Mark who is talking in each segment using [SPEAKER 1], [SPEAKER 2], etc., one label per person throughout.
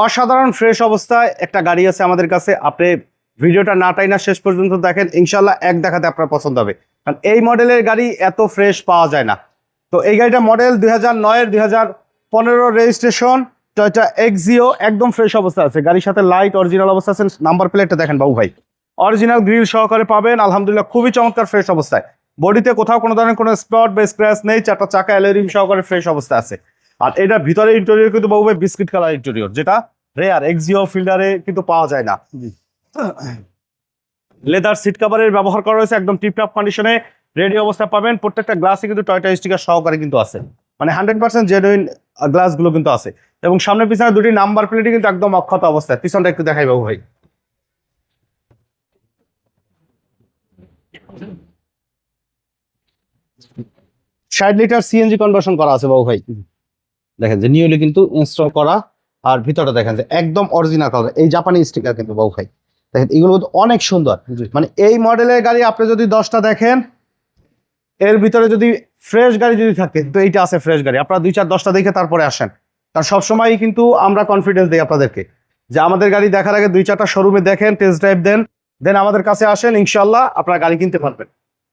[SPEAKER 1] অসাধারণ ফ্রেশ অবস্থায় একটা গাড়ি আছে আমাদের কাছে। আপনি ভিডিওটা না টাইনা শেষ পর্যন্ত দেখেন, ইনশাল্লাহ এক দেখাতে আপনার পছন্দ হবে, কারণ এই মডেলের গাড়ি এত ফ্রেশ পাওয়া যায় না। তো এই গাড়িটা মডেল 2009-এর 2015 রেজিস্ট্রেশন টয়োটা এক্সিও, একদম ফ্রেশ অবস্থা আছে। গাড়ির সাথে লাইট অরিজিনাল অবস্থা আছে। নাম্বার প্লেটটা দেখেন বাবু ভাই, অরিজিনাল গ্রিল সহকারে পাবেন। আলহামদুলিল্লাহ খুবই চমৎকার ফ্রেশ অবস্থায়। বডিতে কোথাও কোনো ধরনের কোনো স্পট বা স্ক্র্যাচ নেই। চারটা চাকা অ্যালুমিনিয়াম সহকারে ফ্রেশ অবস্থা আছে। আর এটা ভিতরে ইন্টেরিয়র কিন্তু বাবু ভাই বিস্কিট কালার ইন্টেরিয়র, যেটা রেয়ার এক্সিও ফিল্ডারে কিন্তু পাওয়া যায় না। লেদার সিট কভারের ব্যবহার করা হয়েছে, একদম টিপটপ কন্ডিশনে রেডি অবস্থায় পাবেন। প্রত্যেকটা গ্লাসে কিন্তু টয়োটা স্টিকার সহকারে কিন্তু আছে, মানে 100% জেনুইন গ্লাসগুলো কিন্তু আছে। এবং সামনে পিছনে দুটি নাম্বার প্লেটই কিন্তু একদম অক্ষত অবস্থায়। পিছনটা একটু দেখাই বাবু ভাই। ষাট লিটার সিএনজি কনভার্সন করা আছে বাবু ভাই। দেখেন যে নিউলি কিন্তু ইনস্টল করা। আর ভিতরটা দেখেন যে একদম অরিজিনাল কালার, এই জাপানি স্টিকার কিন্তু বাবু ভাই। দেখেন এগুলো অনেক সুন্দর। মানে এই মডেলের গাড়ি আপনি যদি 10টা দেখেন, এর ভিতরে যদি ফ্রেশ গাড়ি যদি থাকে, তো এইটা আছে ফ্রেশ গাড়ি। আপনারা 2-4-10টা দেখে তারপরে আসেন, কারণ সবসময় কিন্তু আমরা কনফিডেন্স দিই আপনাদেরকে যে আমাদের গাড়ি দেখার আগে 2-4টা শোরুমে দেখেন, টেস্ট ড্রাইভ দেন আমাদের কাছে আসেন, ইনশাল্লাহ আপনারা গাড়ি কিনতে পারবেন।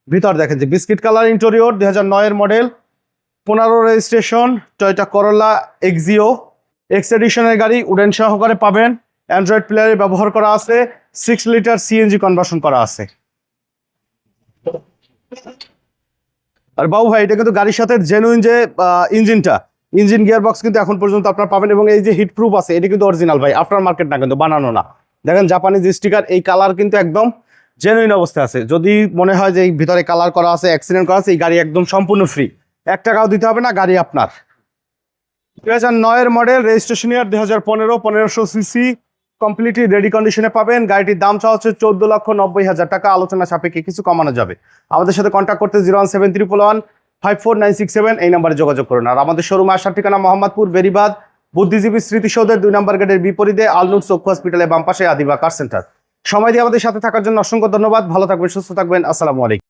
[SPEAKER 1] ভিতর দেখেন যে বিস্কিট কালার ইন্টেরিয়র, 2009-এর model, 15 registration Toyota Corolla Axio X এডিশনের গাড়ি। উডেন সহকারে পাবেন, অ্যান্ড্রয়েড প্লেয়ারে ব্যবহার করা আছে, 6 লিটার সিএনজি কনভার্সন করা আছে। আর বাবু ভাই এটা কিন্তু গাড়ির সাথে জেনুইন যে ইঞ্জিন গিয়ার বক্স কিন্তু এখন পর্যন্ত আপনারা পাবেন। এবং এই যে হিট প্রুফ আছে, এটা কিন্তু অরিজিনাল ভাই, আফটার মার্কেট না, কিন্তু বানানো না। দেখেন জাপানিজ স্টিকার, এই কালার কিন্তু একদম জেনুইন অবস্থায় আছে। যদি মনে হয় যে এই ভিতরে কালার করা আছে, অ্যাক্সিডেন্ট করা আছে, এই গাড়ি একদম সম্পূর্ণ ফ্রি, 1 টাকাও দিতে হবে না, গাড়ি আপনার। 2009-এর model, registration year 2015, 1500 CC, completely ready কন্ডিশনে পাবেন। গাড়িটির দাম চাওয়া হচ্ছে 14,90,000 টাকা। আলোচনা সাপেক্ষে কিছু কমানো যাবে। আমাদের সাথে কন্ট্যাক্ট করতে 01731154967 এই নাম্বারে যোগাযোগ করুন। আর আমাদের শোরুমে আসার ঠিকানা মোহাম্মদপুর বেরিবাদ বুদ্ধিজীবী স্মৃতিসৌধের 2 নম্বর গেটের বিপরীতে, আলনুর চক্ষু হসপিটালের বাম পাশে, আদিবা কার সেন্টার। সময় দিয়ে আমাদের সাথে থাকার জন্য অসংখ্য ধন্যবাদ। ভালো থাকবেন, সুস্থ থাকবেন। আসসালামু আলাইকুম।